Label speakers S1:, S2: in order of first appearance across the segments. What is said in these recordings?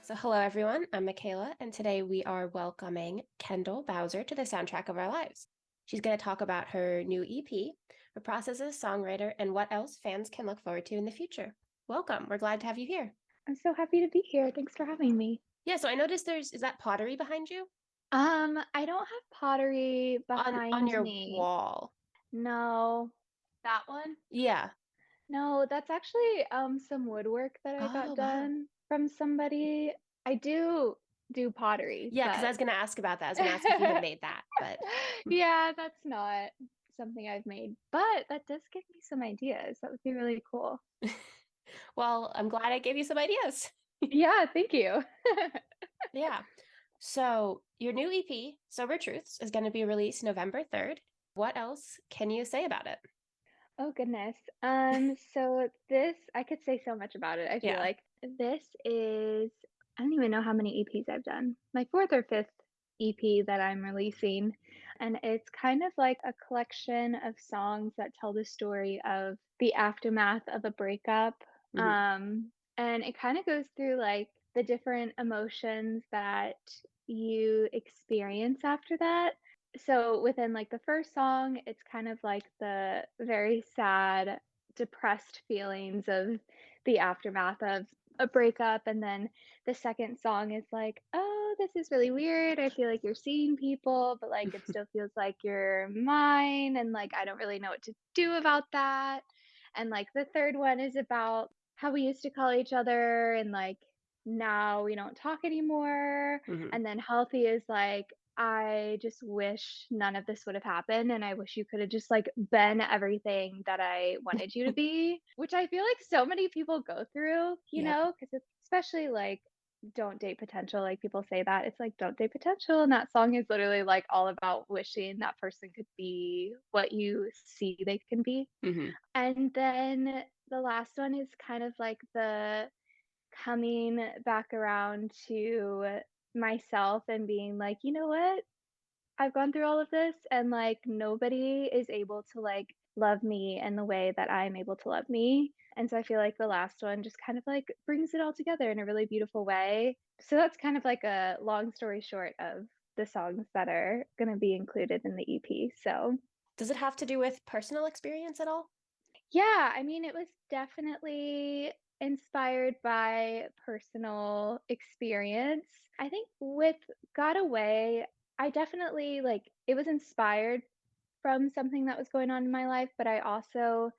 S1: So, hello everyone, I'm Mackayla, and today we are welcoming Kendall Bowser to the soundtrack of our lives. She's going to talk about her new EP, her process as a songwriter, and what else fans can look forward to in the future. Welcome, we're glad to have you here.
S2: I'm so happy to be here. Thanks for having me.
S1: Yeah, so I noticed is that pottery behind you?
S2: I don't have pottery
S1: On
S2: behind
S1: your
S2: me.
S1: wall.
S2: No. That one?
S1: Yeah.
S2: No, that's actually some woodwork that I got
S1: Oh, wow.
S2: done from somebody. I do pottery,
S1: Yeah, because I
S2: but
S1: was going to ask about that. I was going to ask if you had made that, but
S2: yeah, that's not something I've made. But that does give me some ideas. That would be really cool.
S1: well, I'm glad I gave you some ideas.
S2: Yeah, thank you.
S1: Yeah. So, your new EP, Sober Truths, is going to be released November 3rd. What else can you say about it?
S2: Oh goodness. So this, I could say so much about it. I feel
S1: Yeah.
S2: like this is, I don't even know how many EPs I've done. My fourth or fifth EP that I'm releasing. And it's kind of like a collection of songs that tell the story of the aftermath of a breakup.
S1: Hmm.
S2: And it kind of goes through like the different emotions that you experience after that. So within like the first song, it's kind of like the very sad, depressed feelings of the aftermath of a breakup. And then the second song is like, oh, this is really weird. I feel like you're seeing people, but like it still feels like you're mine. And like I don't really know what to do about that. And like the third one is about how we used to call each other and like now we don't talk anymore.
S1: Hmm.
S2: And then healthy is like, I just wish none of this would have happened, and I wish you could have just, like, been everything that I wanted you to be, which I feel like so many people go through,
S1: Yep.
S2: because it's especially, like, "Don't date potential," like, people say that, it's like, "Don't date potential," and that song is literally, like, all about wishing that person could be what you see they can be.
S1: Hmm.
S2: And then the last one is kind of like the coming back around to myself and being like, "You know what? I've gone through all of this and, like, nobody is able to, like, love me in the way that I'm able to love me." And so I feel like the last one just kind of, like, brings it all together in a really beautiful way. So that's kind of like a long story short of the songs that are gonna be included in the EP. So
S1: Does it have to do with personal experience at all?
S2: yeah, I mean, it was definitely inspired by personal experience. I think with Got Away, I definitely like it was inspired from something that was going on in my life, but I also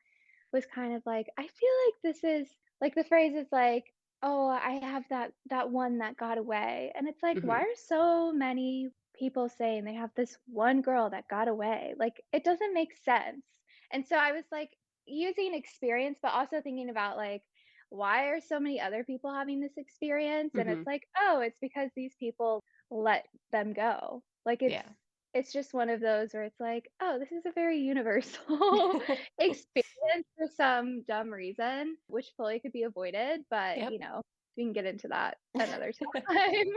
S2: was kind of like, I feel like this is like the phrase is like, "Oh, I have that one that got away." And it's like, why
S1: Hmm.
S2: are so many people saying they have this one girl that got away? Like it doesn't make sense. And so I was like using experience, but also thinking about like, why are so many other people having this experience? And
S1: Hmm.
S2: it's like, oh, it's because these people let them go. Like
S1: Yeah.
S2: it's just one of those where it's like, oh, this is a very universal experience for some dumb reason, which fully could be avoided, but,
S1: Yep.
S2: we can get into that another time.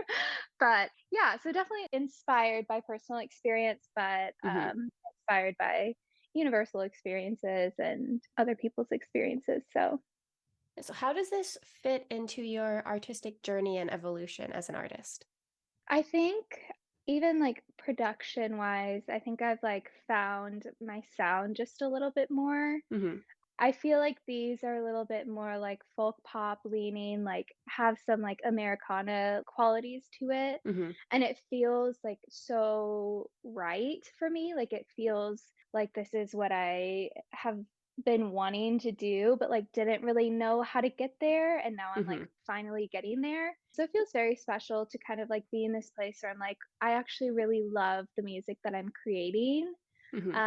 S2: But, yeah, so definitely inspired by personal experience, but,
S1: Hmm.
S2: inspired by universal experiences and other people's experiences, so
S1: So, how does this fit into your artistic journey and evolution as an artist?
S2: I think even, like, production-wise, I think I've, like, found my sound just a little bit more.
S1: Hmm.
S2: I feel like these are a little bit more, like, folk pop leaning, like, have some, like, Americana qualities to it,
S1: Hmm.
S2: and it feels, like, so right for me, like, it feels like this is what I have been wanting to do, but, like, didn't really know how to get there, and now I'm, like,
S1: Hmm.
S2: finally getting there. So it feels very special to kind of, like, be in this place where I'm like, I actually really love the music that I'm creating,
S1: Hmm.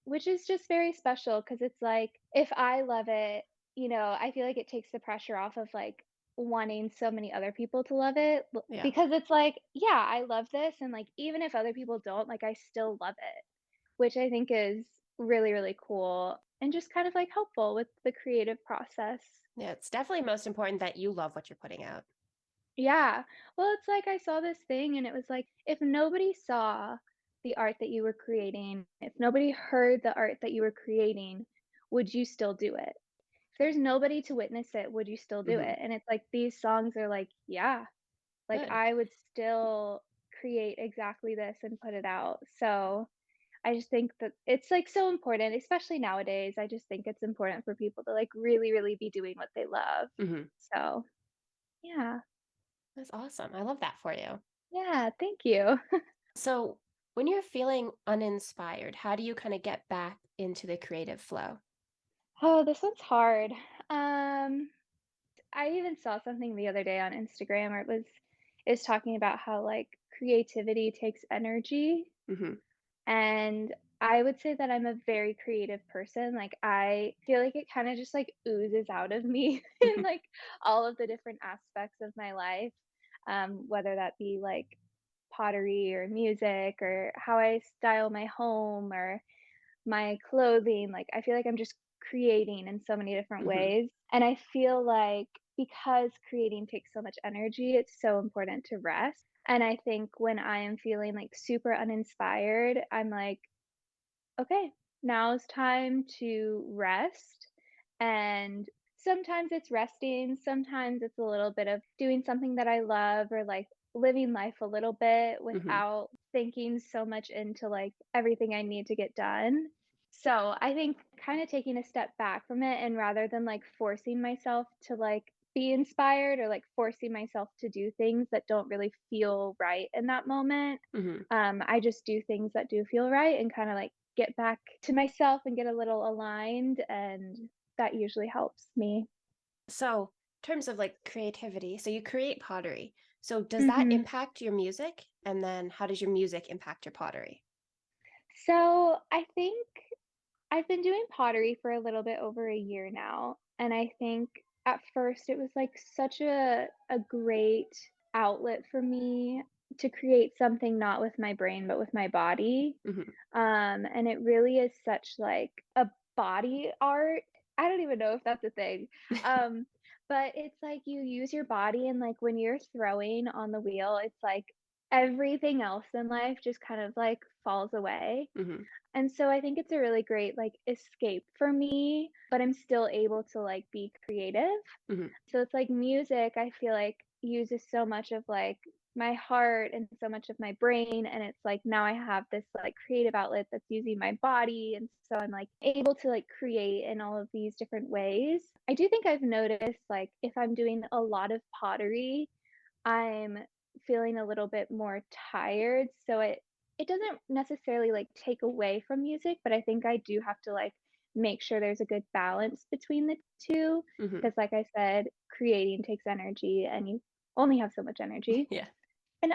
S2: which is just very special because it's like, if I love it, I feel like it takes the pressure off of, like, wanting so many other people to love it
S1: Yeah.
S2: because it's like, yeah, I love this, and, like, even if other people don't, like, I still love it, which I think is really, really cool and just kind of, like, helpful with the creative process.
S1: Yeah. It's definitely most important that you love what you're putting out.
S2: Yeah. Well, it's like I saw this thing and it was like, if nobody saw the art that you were creating, if nobody heard the art that you were creating, would you still do it? there's nobody to witness it, would you still do
S1: Hmm.
S2: it? And it's like these songs are like, yeah, like
S1: Good.
S2: I would still create exactly this and put it out. So I just think that it's like so important, especially nowadays. I just think it's important for people to like really, really be doing what they love.
S1: Hmm.
S2: So yeah.
S1: That's awesome. I love that for you.
S2: Yeah, thank you.
S1: So, when you're feeling uninspired, how do you kind of get back into the creative flow?
S2: Oh, this one's hard. I even saw something the other day on Instagram where it was talking about how like creativity takes energy.
S1: Hmm.
S2: And I would say that I'm a very creative person. Like I feel like it kind of just like oozes out of me in
S1: Hmm.
S2: like all of the different aspects of my life. Whether that be like pottery or music or how I style my home or my clothing, like, I feel like I'm just creating in so many different
S1: Hmm.
S2: ways, and I feel like because creating takes so much energy, it's so important to rest, and I think when I am feeling, like, super uninspired, I'm like, "Okay, now's time to rest," and sometimes it's resting, sometimes it's a little bit of doing something that I love or, like, living life a little bit
S1: Hmm.
S2: without thinking so much into, like, everything I need to get done. So, I think kinda taking a step back from it and rather than, like, forcing myself to, like, be inspired or, like, forcing myself to do things that don't really feel right in that moment,
S1: Hmm.
S2: I just do things that do feel right and kinda, like, get back to myself and get a little aligned, and that usually helps me.
S1: So, in terms of like creativity, so you create pottery. So, does that
S2: Mhm.
S1: impact your music? And then, how does your music impact your pottery?
S2: So, I think I've been doing pottery for a little bit over a year now, and I think at first it was, like, such a great outlet for me to create something not with my brain, but with my body.
S1: Hmm.
S2: And it really is such like a body art. I don't even know if that's a thing. Um, but it's like you use your body and like when you're throwing on the wheel, it's like everything else in life just kind of like falls away.
S1: Hmm.
S2: And so I think it's a really great like escape for me, but I'm still able to like be creative.
S1: Hmm.
S2: So it's like music, I feel like uses so much of like my heart and so much of my brain. And it's like now I have this like creative outlet that's using my body. And so I'm like able to like create in all of these different ways. I do think I've noticed like if I'm doing a lot of pottery, I'm feeling a little bit more tired. So it doesn't necessarily like take away from music, but I think I do have to like make sure there's a good balance between the two
S1: Hmm.
S2: because like I said, creating takes energy and you only have so much energy.
S1: Yeah.
S2: And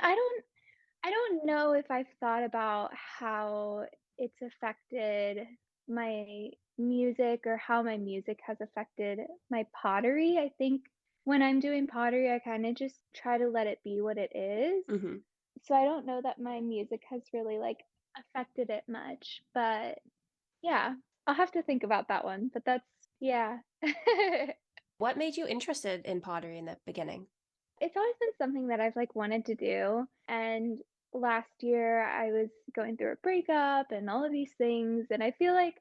S2: I don't know if I've thought about how it's affected my music or how my music has affected my pottery. I think when I'm doing pottery, I kind of just try to let it be what it is.
S1: Hmm.
S2: So I don't know that my music has really like affected it much, but yeah, I'll have to think about that one. But that's yeah.
S1: What made you interested in pottery in the beginning?
S2: It's always been something that I've, like, wanted to do, and last year, I was going through a breakup and all of these things, and I feel like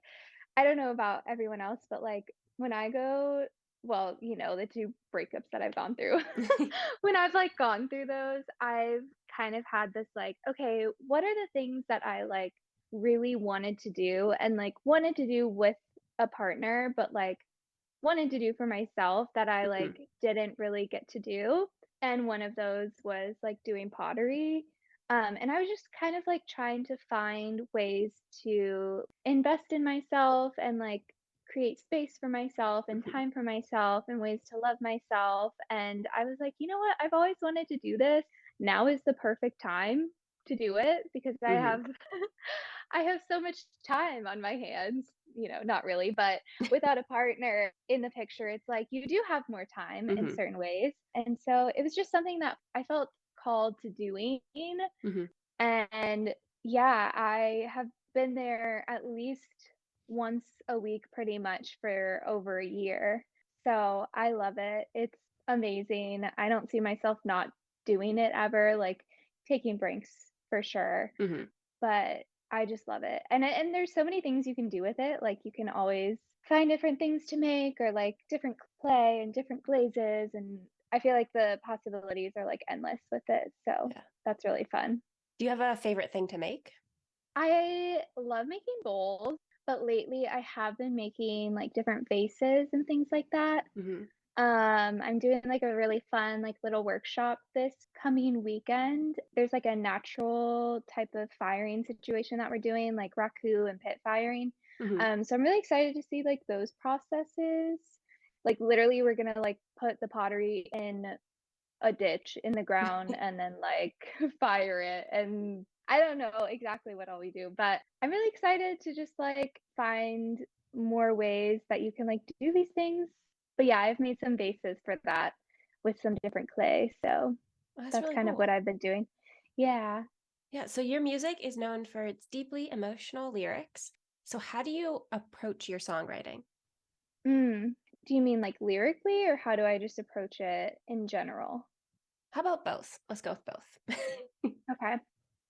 S2: I don't know about everyone else, but, like, when I go well, you know, the 2 breakups that I've gone through. When I've, like, gone through those, I've kind of had this, like, "Okay, what are the things that I, like, really wanted to do and, like, wanted to do with a partner, but, like, wanted to do for myself that I,
S1: Hmm.
S2: like, didn't really get to do, and one of those was, like, doing pottery, and I was just kind of, like, trying to find ways to invest in myself and, like, create space for myself and
S1: Hmm.
S2: time for myself and ways to love myself, and I was like, "You know what? I've always wanted to do this. Now is the perfect time to do it because I
S1: Hmm.
S2: have I have so much time on my hands." You know, not really, but without a partner in the picture, it's like you do have more time in
S1: Hmm.
S2: certain ways. And so it was just something that I felt called to doing.
S1: Hmm.
S2: And yeah, I have been there at least once a week pretty much for over a year. So I love it. It's amazing. I don't see myself not doing it ever, like taking breaks for sure.
S1: Hmm.
S2: But I just love it. And there's so many things you can do with it. Like you can always find different things to make or like different clay and different glazes and I feel like the possibilities are like endless with it. So
S1: Yeah.
S2: that's really fun.
S1: Do you have a favorite thing to make?
S2: I love making bowls, but lately I have been making like different vases and things like that.
S1: Hmm.
S2: I'm doing like a really fun like little workshop this coming weekend. There's like a natural type of firing situation that we're doing, like raku and pit firing.
S1: Hmm.
S2: So I'm really excited to see like those processes. Like literally we're gonna like put the pottery in a ditch in the ground and then like fire it and I don't know exactly what all we do, but I'm really excited to just like find more ways that you can like do these things. But yeah, I've made some bases for that with some different clay, so
S1: That's
S2: that's
S1: really
S2: kind of what
S1: cool.
S2: I've been doing. Yeah.
S1: Yeah, so your music is known for its deeply emotional lyrics. So how do you approach your songwriting?
S2: Mm. Do you mean like lyrically or how do I just approach it in general?
S1: How about both? Let's go with both.
S2: Okay.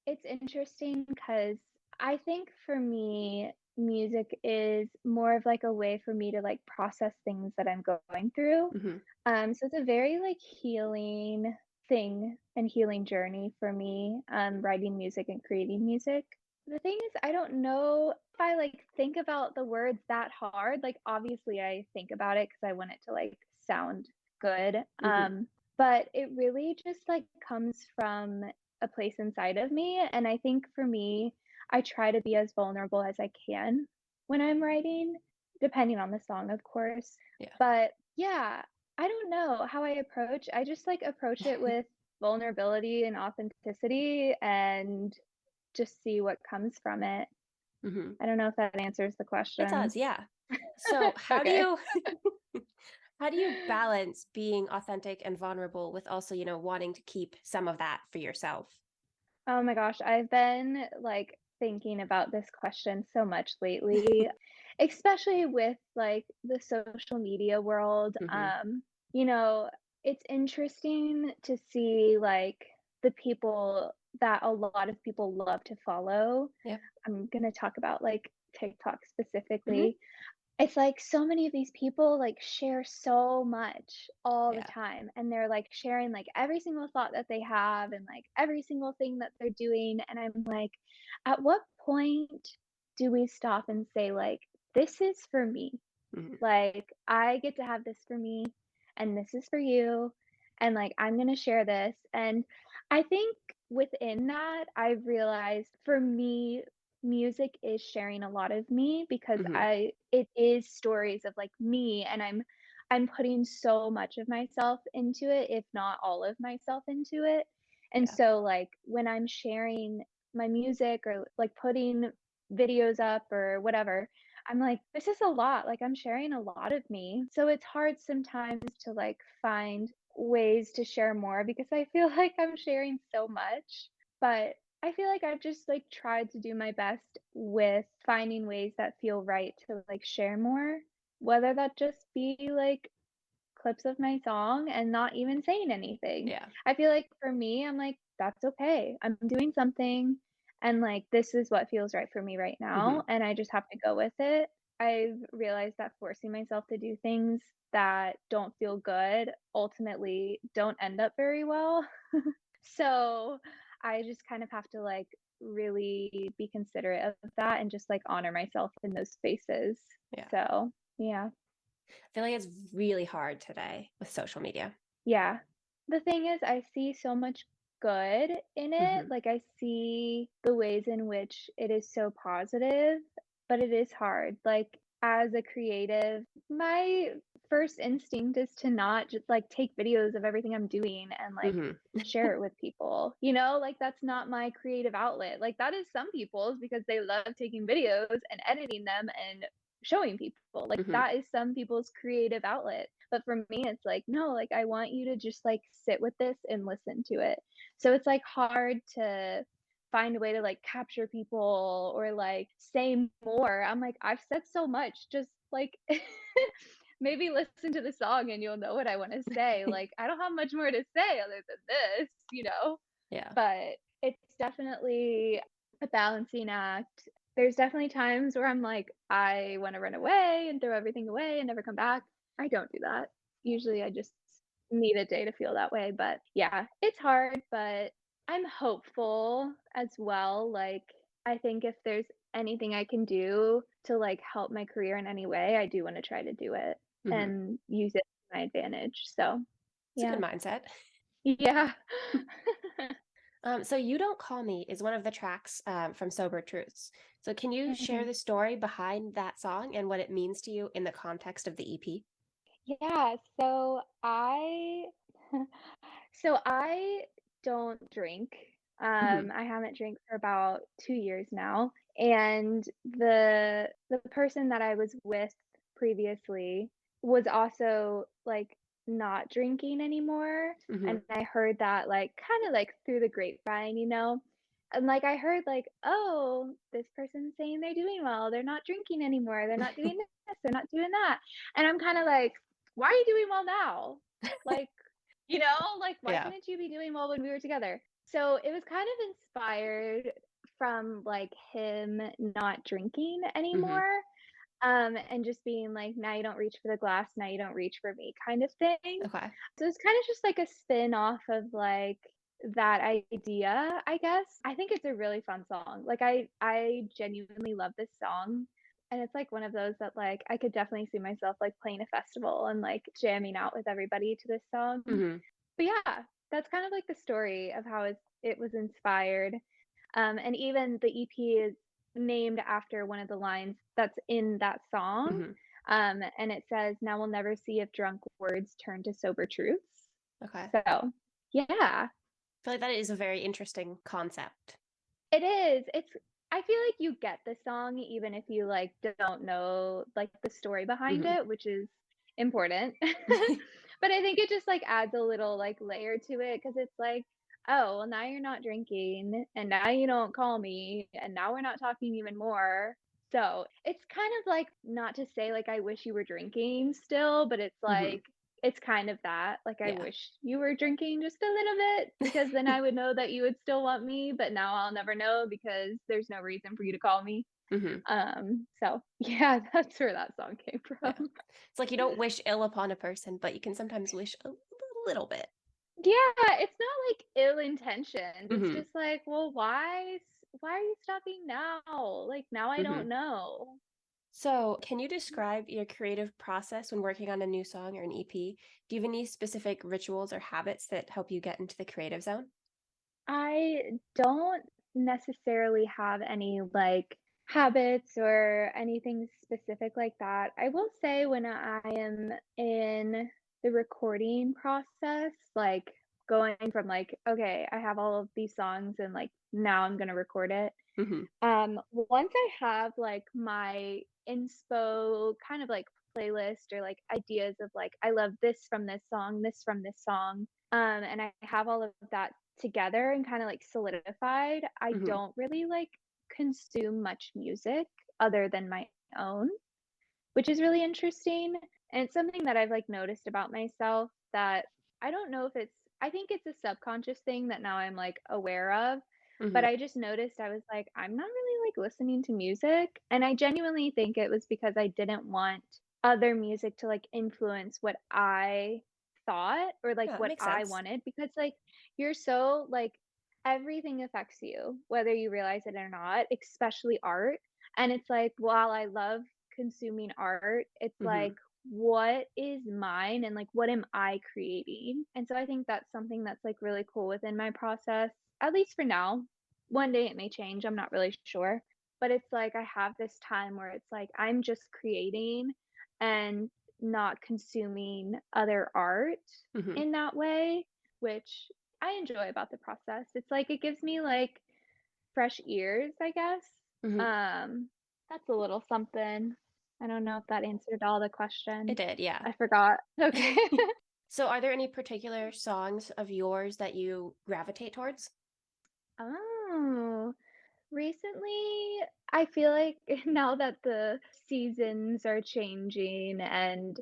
S2: It's interesting because I think for me, music is more of like a way for me to like process things that I'm going through.
S1: Hmm.
S2: So it's a very like healing thing and healing journey for me, writing music and creating music. The thing is, I don't know if I like think about the words that hard. Like obviously I think about it because I want it to like sound good.
S1: Hmm.
S2: But it really just like comes from a place inside of me. And I think for me, I try to be as vulnerable as I can when I'm writing, depending on the song, of course.
S1: Yeah.
S2: But yeah, I don't know how I approach. I just like approach it with vulnerability and authenticity and just see what comes from it.
S1: Hmm.
S2: I don't know if that answers the
S1: It
S2: question.
S1: does, yeah. So how do
S2: Okay.
S1: you how do you balance being authentic and vulnerable with also, wanting to keep some of that for yourself?
S2: Oh my gosh, I've been like thinking about this question so much lately, especially with like the social media world.
S1: Hmm.
S2: You know, it's interesting to see like the people that a lot of people love to follow.
S1: Yeah.
S2: I'm going to talk about like TikTok
S1: Hmm.
S2: specifically. It's like so many of these people like share so much all the
S1: Yeah.
S2: time and they're like sharing like every single thought that they have and like every single thing that they're doing and I'm like at what point do we stop and say like this is for me?
S1: Hmm.
S2: Like I get to have this for me and this is for you and like I'm going to share this and I think within that I've realized for me music is sharing a lot of me because
S1: Hmm.
S2: I it is stories of like me and I'm putting so much of myself into it if not all of myself into it. And
S1: Yeah.
S2: so like when I'm sharing my music or like putting videos up or whatever, I'm like this is a lot. Like I'm sharing a lot of me. So it's hard sometimes to like find ways to share more because I feel like I'm sharing so much. But I feel like I've just like tried to do my best with finding ways that feel right to like share more, whether that just be like clips of my song and not even saying anything.
S1: Yeah.
S2: I feel like for me, I'm like, that's okay. I'm doing something and like this is what feels right for me right
S1: Hmm.
S2: now. And I just have to go with it. I've realized that forcing myself to do things that don't feel good ultimately don't end up very well. So I just kind of have to like really be considerate of that and just like honor myself in those spaces.
S1: Yeah.
S2: So yeah.
S1: I feel like it's really hard today with social media.
S2: Yeah. The thing is, I see so much good in it.
S1: Hmm.
S2: Like, I see the ways in which it is so positive, but it is hard. Like, as a creative, my first instinct is to not just like take videos of everything I'm doing and like
S1: Hmm.
S2: share it with people. You know, like that's not my creative outlet. Like, that is some people's because they love taking videos and editing them and showing people. Like,
S1: Hmm.
S2: that is some people's creative outlet. But for me, it's like, no, like I want you to just like sit with this and listen to it. So it's like hard to find a way to like capture people or like say more. I'm like, I've said so much, just like maybe listen to the song and you'll know what I want to say. Like, I don't have much more to say other than this, you know?
S1: Yeah.
S2: But it's definitely a balancing act. There's definitely times where I'm like, I want to run away and throw everything away and never come back. I don't do that. Usually I just need a day to feel that way. But yeah, it's hard, but I'm hopeful as well. Like, I think if there's anything I can do to like help my career in any way, I do want to try to do it
S1: Mhm.
S2: and use it to my advantage. So,
S1: It's a good
S2: yeah.
S1: mindset.
S2: Yeah.
S1: So "You Don't Call Me" is one of the tracks, from Sober Truths. So can you share
S2: Mhm.
S1: the story behind that song and what it means to you in the context of the EP?
S2: Yeah, so I don't drink.
S1: Mhm.
S2: I haven't drank for about 2 years now, and the person that I was with previously was also, like, not drinking anymore,
S1: Mhm.
S2: and I heard that, like, kinda, like, through the grapevine, you know? And, like, I heard, like, "Oh, this person's saying they're doing well, they're not drinking anymore, they're not doing this, they're not doing that," and I'm kinda like, "Why are you doing well now?" Like, like, why
S1: Yeah.
S2: couldn't you be doing well when we were together? So it was kind of inspired from like him not drinking
S1: Mhm.
S2: anymore, and just being like, now you don't reach for the glass, now you don't reach for me kind of thing.
S1: Okay.
S2: So it's kind of just like a spin off of like that idea, I guess. I think it's a really fun song. Like I genuinely love this song. And it's like one of those that like I could definitely see myself like playing a festival and like jamming out with everybody to this song.
S1: Mhm.
S2: But yeah, that's kind of like the story of how it was inspired. And even the EP is named after one of the lines that's in that song.
S1: Mhm.
S2: And it says, "Now we'll never see if drunk words turn to sober truths."
S1: Okay.
S2: So, yeah,
S1: I feel like that is a very interesting concept.
S2: it is. I feel like you get the song even if you like don't know like the story behind
S1: Mhm.
S2: it, which is important. But I think it just like adds a little like layer to it because it's like, oh, well, now you're not drinking and now you don't call me and now we're not talking even more. So it's kind of like not to say like I wish you were drinking still, but it's
S1: Mhm.
S2: like it's kind of that. Like I
S1: Yeah.
S2: wish you were drinking just a little bit because then I would know that you would still want me, but now I'll never know because there's no reason for you to call me.
S1: Mhm.
S2: So yeah, that's where that song came
S1: Yeah.
S2: from.
S1: It's like you don't wish ill upon a person, but you can sometimes wish a little bit.
S2: Yeah, it's not like ill intentioned. It's
S1: Mhm.
S2: just like, well, why are you stopping now? Like now I don't
S1: Mhm.
S2: know.
S1: So, can you describe your creative process when working on a new song or an EP? Do you have any specific rituals or habits that help you get into the creative zone?
S2: I don't necessarily have any like habits or anything specific like that. I will say when I am in the recording process, like going from like, okay, I have all of these songs and like now I'm gonna record it.
S1: Mhm.
S2: Once I have like my inspo kind of like playlist or like ideas of like I love this from this song, and I have all of that together and kind of like solidified, I
S1: Mhm.
S2: don't really like consume much music other than my own, which is really interesting. And it's something that I've like noticed about myself that I don't know if I think it's a subconscious thing that now I'm like aware of. But
S1: Mhm.
S2: I just noticed I was like, I'm not really like listening to music. And I genuinely think it was because I didn't want other music to like influence what I thought or like
S1: Yeah, that
S2: what
S1: makes
S2: I
S1: sense.
S2: wanted because like you're so like everything affects you, whether you realize it or not, especially art. And it's like, while I love consuming art, it's like,
S1: Mhm.
S2: what is mine and like what am I creating? And so I think that's something that's like really cool within my process, at least for now. One day it may change, I'm not really sure. But it's like I have this time where it's like I'm just creating and not consuming other art
S1: Mhm.
S2: in that way, which I enjoy about the process. It's like it gives me like fresh ears, I guess.
S1: Mhm.
S2: Um, that's a little something. I don't know if that answered all the
S1: It
S2: questions.
S1: did, yeah.
S2: I forgot. Okay.
S1: So, are there any particular songs of yours that you gravitate towards?
S2: Oh, recently, I feel like now that the seasons are changing and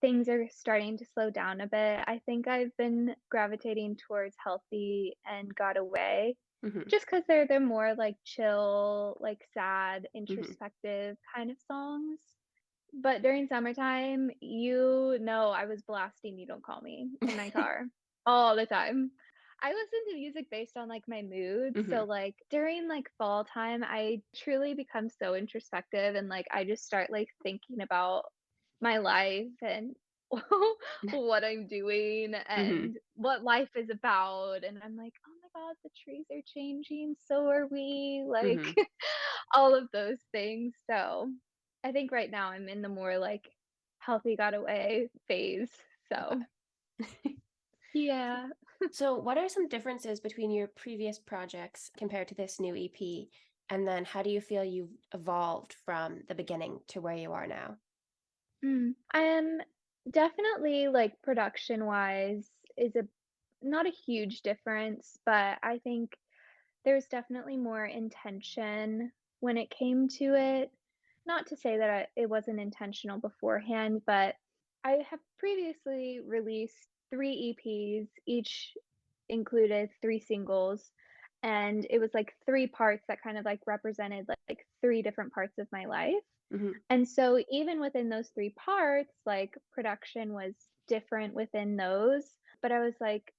S2: things are starting to slow down a bit, I think I've been gravitating towards Healthy and Got Away.
S1: Mhm.
S2: just because 'cause they're more, like, chill, like, sad,
S1: Mhm.
S2: introspective kind of songs. But during summertime, you know I was blasting "You Don't Call Me" in my car all the time. I listen to music based on, like, my mood, so,
S1: Mhm.
S2: like, during, like, fall time, I truly become so introspective and, like, I just start, like, thinking about my life and what I'm doing
S1: Mhm.
S2: and what life is about, and I'm like, "Oh my god, the trees are changing, so are we," like,
S1: Mhm.
S2: all of those things, so I think right now I'm in the more, like, healthy got away phase, so
S1: Okay.
S2: yeah.
S1: So, what are some differences between your previous projects compared to this new EP? And then how do you feel you've evolved from the beginning to where you are now?
S2: Definitely, like, production-wise is a not a huge difference, but I think there's definitely more intention when it came to it. Not to say that it wasn't intentional beforehand, but I have previously released 3 EPs, each included 3 singles, and it was, like, 3 parts that kind of, like, represented, like, 3 different parts of my life.
S1: Mhm.
S2: And so even within those 3 parts, like, production was different within those, but I was like,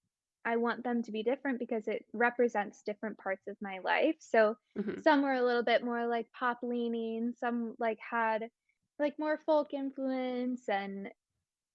S2: I want them to be different because it represents different parts of my life. So
S1: Mhm.
S2: some were a little bit more, like, pop leaning, some, like, had, like, more folk influence, and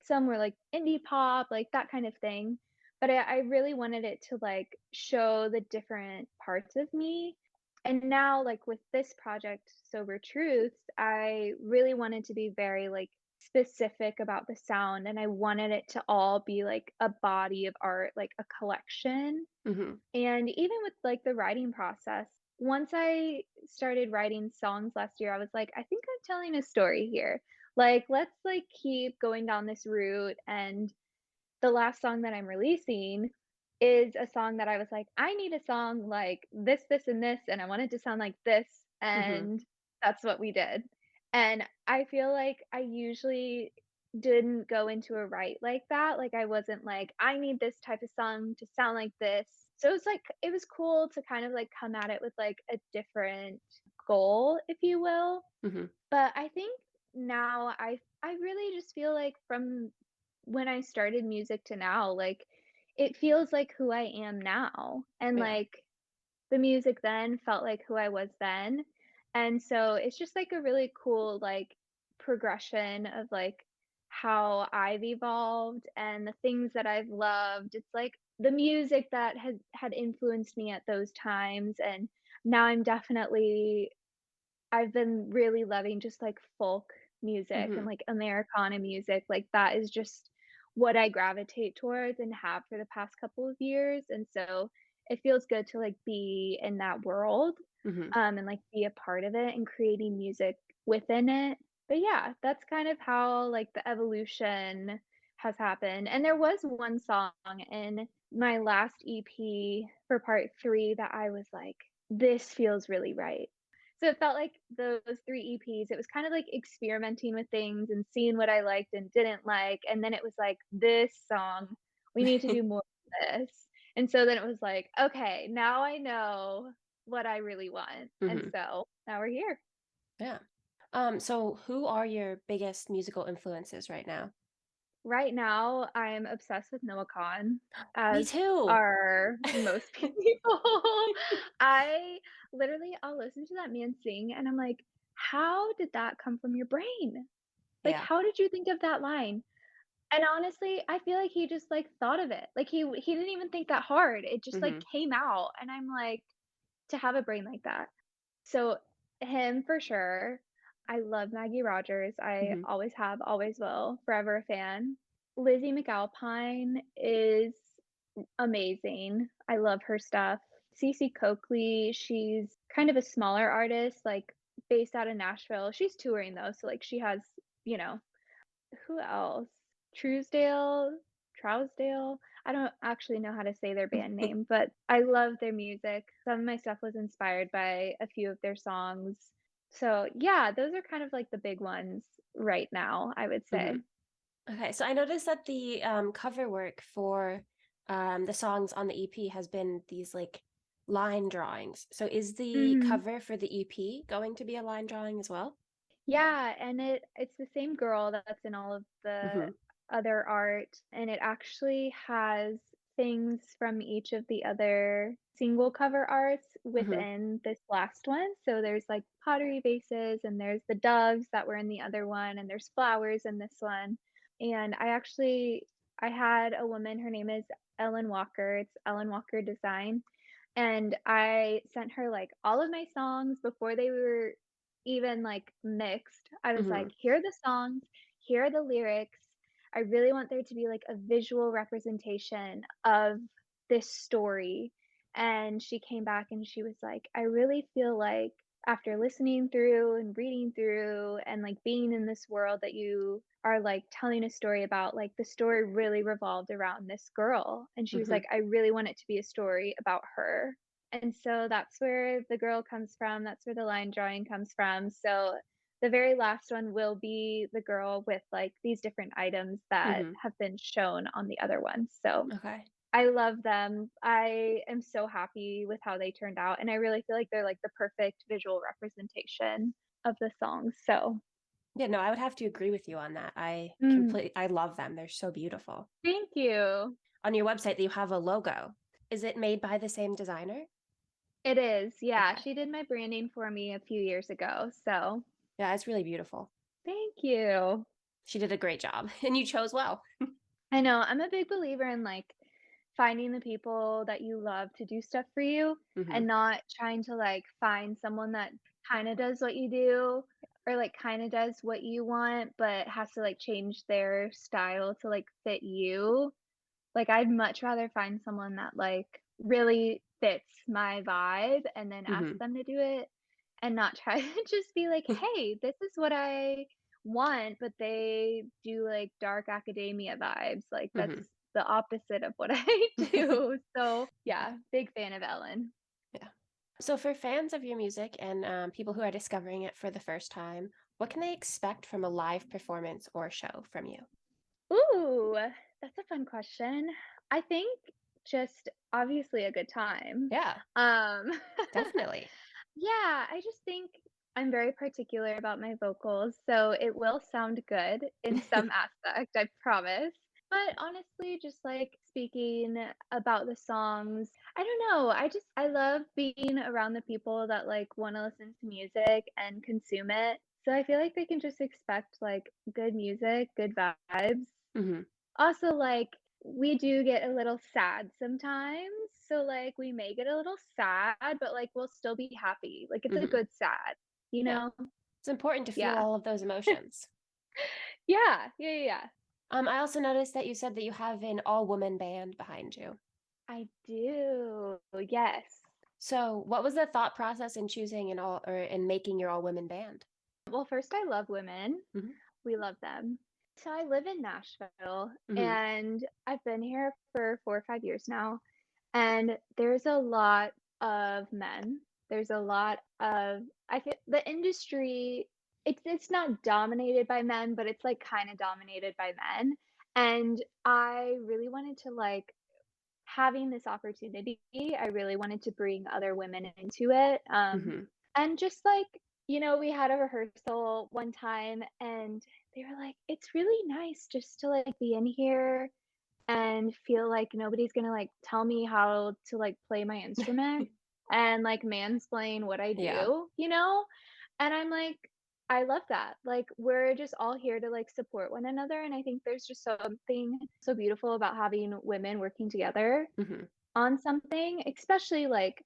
S2: some were, like, indie pop, like, that kind of thing. But I really wanted it to, like, show the different parts of me. And now, like, with this project, Sober Truths, I really wanted to be very, like, specific about the sound, and I wanted it to all be, like, a body of art, like, a collection.
S1: Mhm.
S2: And even with, like, the writing process, once I started writing songs last year, I was like, "I think I'm telling a story here. Like, let's, like, keep going down this route," and the last song that I'm releasing is a song that I was like, "I need a song like this, and this, and I want it to sound like this,"
S1: Mhm.
S2: and that's what we did. And I feel like I usually didn't go into a write like that, like, I wasn't like, "I need this type of song to sound like this." So it's like it was cool to kind of, like, come at it with, like, a different goal, if you will.
S1: Mhm.
S2: But I think now I really just feel like from when I started music to now, like, it feels like who I am now, and,
S1: Yeah.
S2: like, the music then felt like who I was then, and so it's just, like, a really cool, like, progression of, like, how I've evolved and the things that I've loved. It's, like, the music that had influenced me at those times, and now I've been really loving just, like, folk music and,
S1: Mhm.
S2: like, Americana music, like, that is just what I gravitate towards and have for the past couple of years, and so it feels good to, like, be in that world,
S1: Mhm.
S2: and, like, be a part of it and creating music within it. But yeah, that's kind of how, like, the evolution has happened, and there was one song in my last EP for part 3 that I was like, "This feels really right." So it felt like those 3 EPs, it was kind of like experimenting with things and seeing what I liked and didn't like, and then it was like, "This song, we need to do more of this." And so then it was like, "Okay, now I know what I really want." And
S1: Mhm.
S2: so now we're here.
S1: Yeah. So who are your biggest musical influences right now?
S2: Right now, I'm obsessed with Noah Kahan,
S1: Me
S2: as
S1: too.
S2: are most people. I I'll listen to that man sing, and I'm like, "How did that come from your brain? Like,
S1: Yeah.
S2: how did you think of that line?" And honestly, I feel like he just, like, thought of it. Like, he didn't even think that hard. It just, like,
S1: Mhm.
S2: came out, and I'm like, to have a brain like that. So, him for sure. I love Maggie Rogers. I
S1: Mhm.
S2: always have, always will, forever a fan. Lizzie McAlpine is amazing. I love her stuff. Cece Coakley, she's kind of a smaller artist, like, based out of Nashville. She's touring though, so, like, she has, you know, who else? Truesdale? Trousdale? I don't actually know how to say their band name, but I love their music. Some of my stuff was inspired by a few of their songs. So, yeah, those are kind of like the big ones right now, I would say.
S1: Mhm. Okay, so I noticed that the cover work for the songs on the EP has been these like line drawings. So is the
S2: Mhm.
S1: cover for the EP going to be a line drawing as well?
S2: Yeah, and it's the same girl that's in all of the
S1: Mm-hmm.
S2: other art, and it actually has things from each of the other single cover arts
S1: Mm-hmm.
S2: within this last one. So there's like pottery vases, and there's the doves that were in the other one, and there's flowers in this one. And I had a woman, her name is Ellen Walker. It's Ellen Walker Design. And I sent her like all of my songs before they were even like mixed. I was
S1: Mm-hmm.
S2: like, here are the songs, here are the lyrics. I really want there to be like a visual representation of this story. And she came back and she was like, I really feel like after listening through and reading through and like being in this world that you are like telling a story about, like the story really revolved around this girl. And she was
S1: Mm-hmm.
S2: like, I really want it to be a story about her. And so that's where the girl comes from, that's where the line drawing comes from. So the very last one will be the girl with, like, these different items that
S1: Mm-hmm.
S2: have been shown on the other ones. So
S1: Okay.
S2: I love them. I am so happy with how they turned out, and I really feel like they're, like, the perfect visual representation of the songs. So
S1: Yeah, no, I would have to agree with you on that.
S2: mm,
S1: I love them. They're so beautiful.
S2: thank you.
S1: On your website, you have a logo. Is it made by the same designer?
S2: It is, yeah,
S1: Okay.
S2: she did my branding for me a few years ago, so
S1: Yeah, it's really beautiful.
S2: thank you.
S1: She did a great job, and you chose well.
S2: I know, I'm a big believer in, like, finding the people that you love to do stuff for you
S1: Mm-hmm.
S2: and not trying to, like, find someone that kinda does what you do or, like, kinda does what you want, but has to, like, change their style to, like, fit you. Like, I'd much rather find someone that, like, really fits my vibe and then ask
S1: Mm-hmm.
S2: them to do it and not try to just be like, "Hey, this is what I want," but they do, like, dark academia vibes, like,
S1: Mm-hmm.
S2: that's the opposite of what I do. So, yeah, big fan of Ellen.
S1: Yeah. So, for fans of your music and people who are discovering it for the first time, what can they expect from a live performance or show from you?
S2: Ooh, that's a fun question. I think just obviously a good time.
S1: Yeah,
S2: Um
S1: definitely.
S2: Yeah, I just think I'm very particular about my vocals, so it will sound good in some aspect, I promise. But honestly, just like speaking about the songs, I don't know. I love being around the people that like want to listen to music and consume it. So I feel like they can just expect like good music, good vibes.
S1: Hmm.
S2: Also, like, we do get a little sad sometimes, so, like, we may get a little sad, but, like, we'll still be happy, like, it's a
S1: Hmm.
S2: good sad, you
S1: Yeah,
S2: know?
S1: it's important to feel
S2: Yeah.
S1: all of those emotions.
S2: Yeah.
S1: I also noticed that you said that you have an all-woman band behind you.
S2: I do, yes.
S1: So, what was the thought process in choosing an all or in making your all-women band?
S2: Well, first, I love women.
S1: Hmm.
S2: We love them. So I live in Nashville,
S1: Hmm.
S2: and I've been here for 4 or 5 years now, and there's a lot of men. There's a lot of I feel the industry, it's not dominated by men, but it's, like, kinda dominated by men, and I really wanted to, like having this opportunity, I really wanted to bring other women into it,
S1: Hmm.
S2: and just, like, we had a rehearsal one time, and they were like, "It's really nice just to, like, be in here and feel like nobody's gonna, like, tell me how to, like, play my instrument and, like, mansplain what I
S1: Yeah.
S2: do," you know? And I'm like, I love that. Like, we're just all here to, like, support one another, and I think there's just something so beautiful about having women working together
S1: Hmm.
S2: on something, especially, like,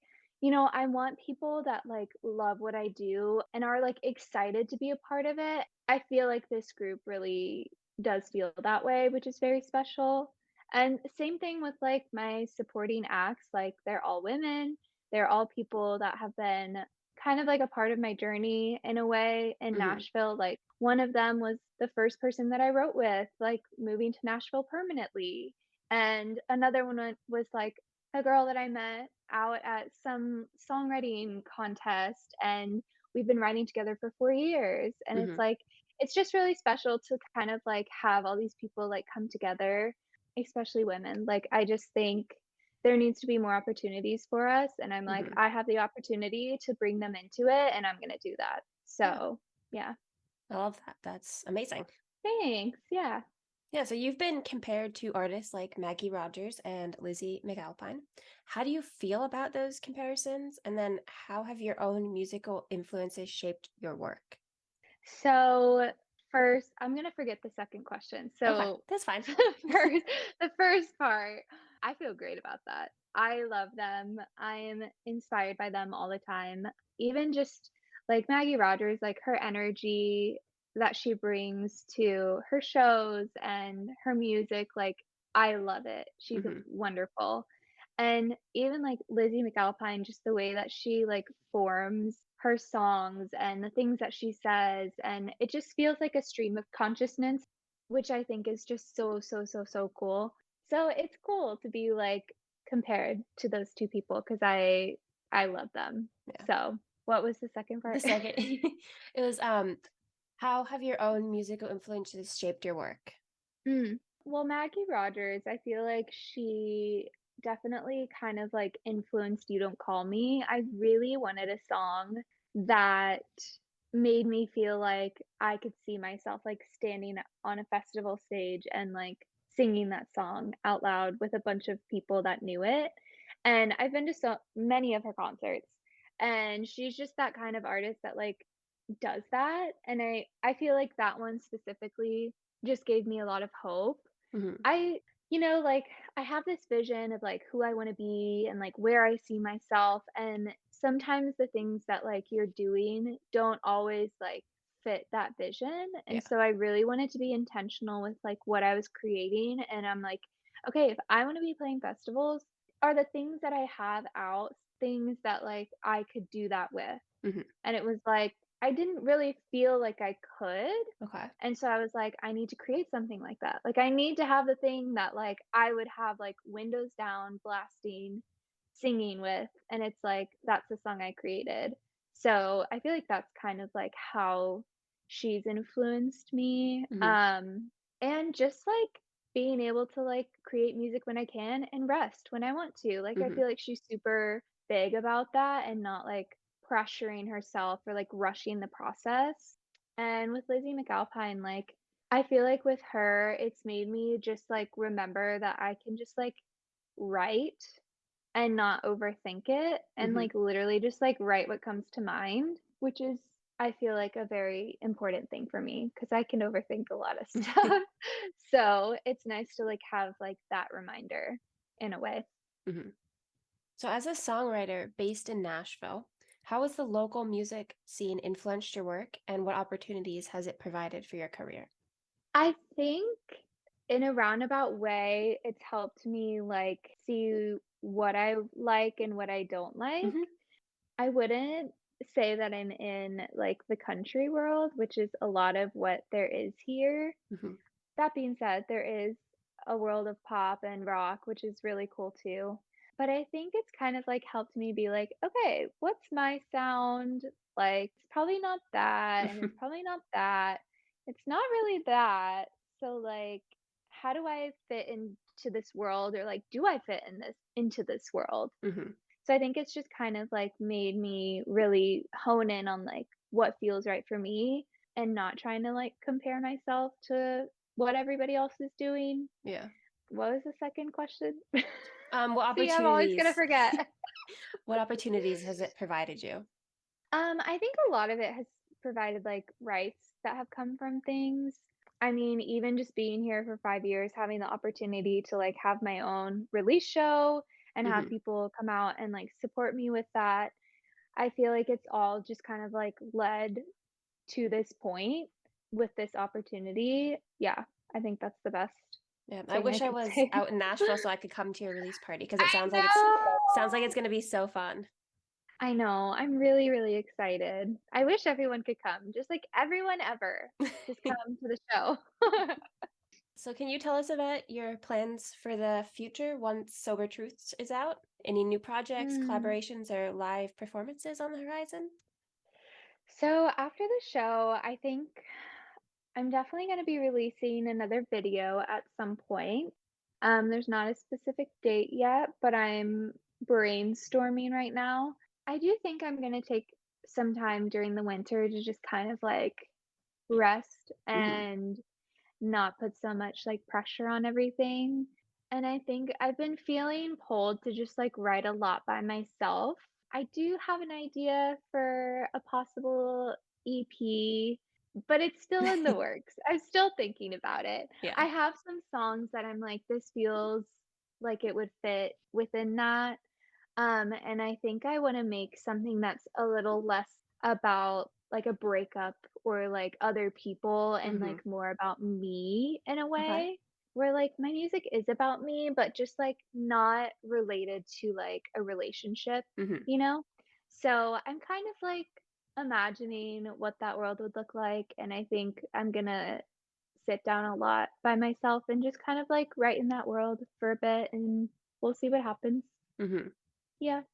S2: I want people that, like, love what I do and are, like, excited to be a part of it. I feel like this group really does feel that way, which is very special. And same thing with, like, my supporting acts, like, they're all women. They're all people that have been kind of like a part of my journey in a way in
S1: Hmm.
S2: Nashville. Like, one of them was the first person that I wrote with, like, moving to Nashville permanently. And another one was like a girl that I met out at some songwriting contest, and we've been writing together for 4 years, and it's
S1: Hmm.
S2: like it's just really special to kind of, like, have all these people, like, come together, especially women. Like, I just think there needs to be more opportunities for us, and I'm like,
S1: Hmm.
S2: I have the opportunity to bring them into it, and I'm gonna do that.
S1: Yeah,
S2: So, yeah.
S1: I love that. That's amazing.
S2: Thanks, yeah.
S1: Yeah, so you've been compared to artists like Maggie Rogers and Lizzie McAlpine. How do you feel about those comparisons? And then how have your own musical influences shaped your work?
S2: So, first, I'm gonna forget the second question.
S1: Okay,
S2: So,
S1: that's fine.
S2: first the first part, I feel great about that. I love them. I'm inspired by them all the time. Even just like Maggie Rogers, like her energy that she brings to her shows and her music, like I love it. She's
S1: Hmm.
S2: wonderful. And even like Lizzie McAlpine, just the way that she like forms her songs and the things that she says, and it just feels like a stream of consciousness, which I think is just so, so, so, so cool. So it's cool to be like compared to those two people because I love them.
S1: Yeah.
S2: So what was the second
S1: The
S2: part?
S1: second, it was how have your own musical influences shaped your work?
S2: Well, Maggie Rogers, I feel like she definitely kind of like influenced You Don't Call Me. I really wanted a song that made me feel like I could see myself like standing on a festival stage and like singing that song out loud with a bunch of people that knew it. And I've been to so many of her concerts, and she's just that kind of artist that like does that. And I feel like that one specifically just gave me a lot of hope.
S1: Hmm.
S2: I like, I have this vision of, like, who I wanna be and, like, where I see myself, and sometimes the things that, like, you're doing don't always, like, fit that vision, and
S1: Yeah.
S2: so I really wanted to be intentional with, like, what I was creating, and I'm like, "Okay, if I wanna be playing festivals, are the things that I have out things that, like, I could do that with?"
S1: Hmm.
S2: And it was like, I didn't really feel like I could,
S1: Okay.
S2: and so I was like, "I need to create something like that." Like, I need to have the thing that, like, I would have, like, windows down, blasting, singing with, and it's like, that's the song I created. So, I feel like that's kind of, like, how she's influenced me,
S1: Hmm.
S2: and just, like, being able to, like, create music when I can and rest when I want to. Like, I
S1: Hmm.
S2: feel like she's super big about that and not, like, pressuring herself or, like, rushing the process. And with Lizzie McAlpine, like, I feel like with her, it's made me just, like, remember that I can just, like, write and not overthink it and,
S1: Hmm.
S2: like, literally just, like, write what comes to mind, which is, I feel like, a very important thing for me because I can overthink a lot of stuff. So, it's nice to, like, have, like, that reminder in a way.
S1: Hmm. So, as a songwriter based in Nashville, how has the local music scene influenced your work, and what opportunities has it provided for your career?
S2: I think in a roundabout way, it's helped me, like, see what I like and what I don't like.
S1: Hmm.
S2: I wouldn't say that I'm in, like, the country world, which is a lot of what there is here.
S1: Hmm.
S2: That being said, there is a world of pop and rock, which is really cool too. But I think it's kind of, like, helped me be like, "Okay, what's my sound?" Like, "It's probably not that, and it's probably not that. It's not really that. So, like, how do I fit into this world?" Or, like, "Do I fit into this world?"
S1: Hmm.
S2: So I think it's just kind of, like, made me really hone in on, like, what feels right for me and not trying to, like, compare myself to what everybody else is doing.
S1: Yeah.
S2: What was the second question?
S1: What
S2: See, I'm always gonna
S1: opportunities?
S2: forget.
S1: What opportunities has it provided you?
S2: I think a lot of it has provided, like, rights that have come from things. I mean, even just being here for 5 years, having the opportunity to, like, have my own release show and have
S1: Hmm.
S2: people come out and, like, support me with that. I feel like it's all just kind of, like, led to this point with this opportunity. Yeah, I think that's the best
S1: Yeah, I
S2: thing I
S1: wish I
S2: could
S1: was
S2: say.
S1: out in Nashville so I could come to your release party because it
S2: I
S1: sounds like it's
S2: know!
S1: going to be so fun.
S2: I know, I'm really, really excited. I wish everyone could come, just, like, everyone ever. Just come to the show.
S1: So, can you tell us about your plans for the future once Sober Truths is out? Any new projects,
S2: Mm.
S1: collaborations, or live performances on the horizon?
S2: So after the show, I think I'm definitely gonna be releasing another video at some point. There's not a specific date yet, but I'm brainstorming right now. I do think I'm gonna take some time during the winter to just kind of, like, rest
S1: Mhm.
S2: and not put so much, like, pressure on everything, and I think I've been feeling pulled to just, like, write a lot by myself. I do have an idea for a possible EP, but it's still in the works. I'm still thinking about it.
S1: Yeah.
S2: I have some songs that I'm like, "This feels like it would fit within that," and I think I wanna make something that's a little less about, like, a breakup or, like, other people and,
S1: Mhm.
S2: like, more about me in a
S1: Okay.
S2: way, where, like, my music is about me, but just, like, not related to, like, a relationship,
S1: Mhm.
S2: you know? So, I'm kind of, like, imagining what that world would look like, and I think I'm gonna sit down a lot by myself and just kind of, like, write in that world for a bit, and we'll see what happens.
S1: Mhm.
S2: Yeah.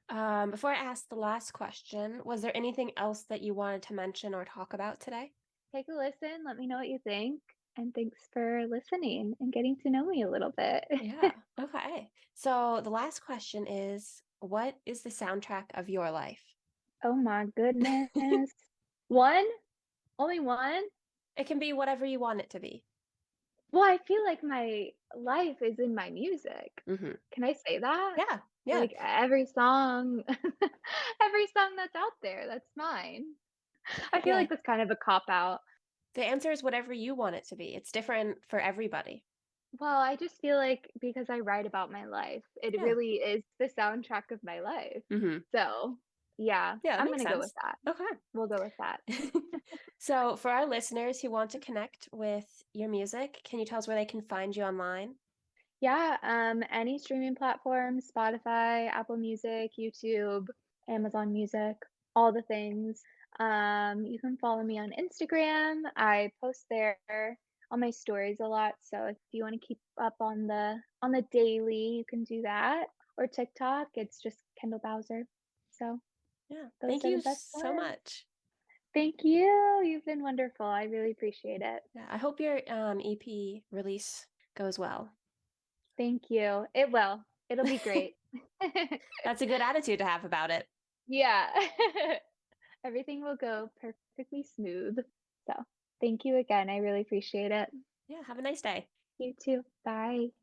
S1: Before I ask the last question, was there anything else that you wanted to mention or talk about today?
S2: Take a listen, let me know what you think, and thanks for listening and getting to know me a little bit.
S1: Yeah. Okay. So the last question is, what is the soundtrack of your life?
S2: Oh my goodness. 1? Only 1?
S1: It can be whatever you want it to be.
S2: Well, I feel like my life is in my music.
S1: Mhm.
S2: Can I say that?
S1: Yeah. Yeah.
S2: Like, every song every song that's out there, that's mine. I feel
S1: Yeah.
S2: like that's kind of a cop out.
S1: The answer is whatever you want it to be. It's different for everybody.
S2: Well, I just feel like because I write about my life, it
S1: Yeah.
S2: really is the soundtrack of my life.
S1: Mhm.
S2: So, yeah,
S1: Yeah, that
S2: I'm
S1: makes
S2: gonna go with
S1: sense.
S2: that.
S1: Okay.
S2: We'll go with that.
S1: So, for our listeners who want to connect with your music, can you tell us where they can find you online?
S2: Yeah, any streaming platform, Spotify, Apple Music, YouTube, Amazon Music, all the things. You can follow me on Instagram. I post there on my stories a lot, so if you want to keep up on the daily, you can do that. Or TikTok, it's just Kendall Bowser. So
S1: Yeah.
S2: those
S1: Thank
S2: are the
S1: you
S2: best
S1: so
S2: ones.
S1: much.
S2: Thank you. You've been wonderful. I really appreciate it.
S1: Yeah, I hope your EP release goes well.
S2: Thank you. It will. It'll be great.
S1: That's a good attitude to have about it.
S2: Yeah. Everything will go perfectly smooth. So, thank you again. I really appreciate it.
S1: Yeah, have a nice day.
S2: You too. Bye.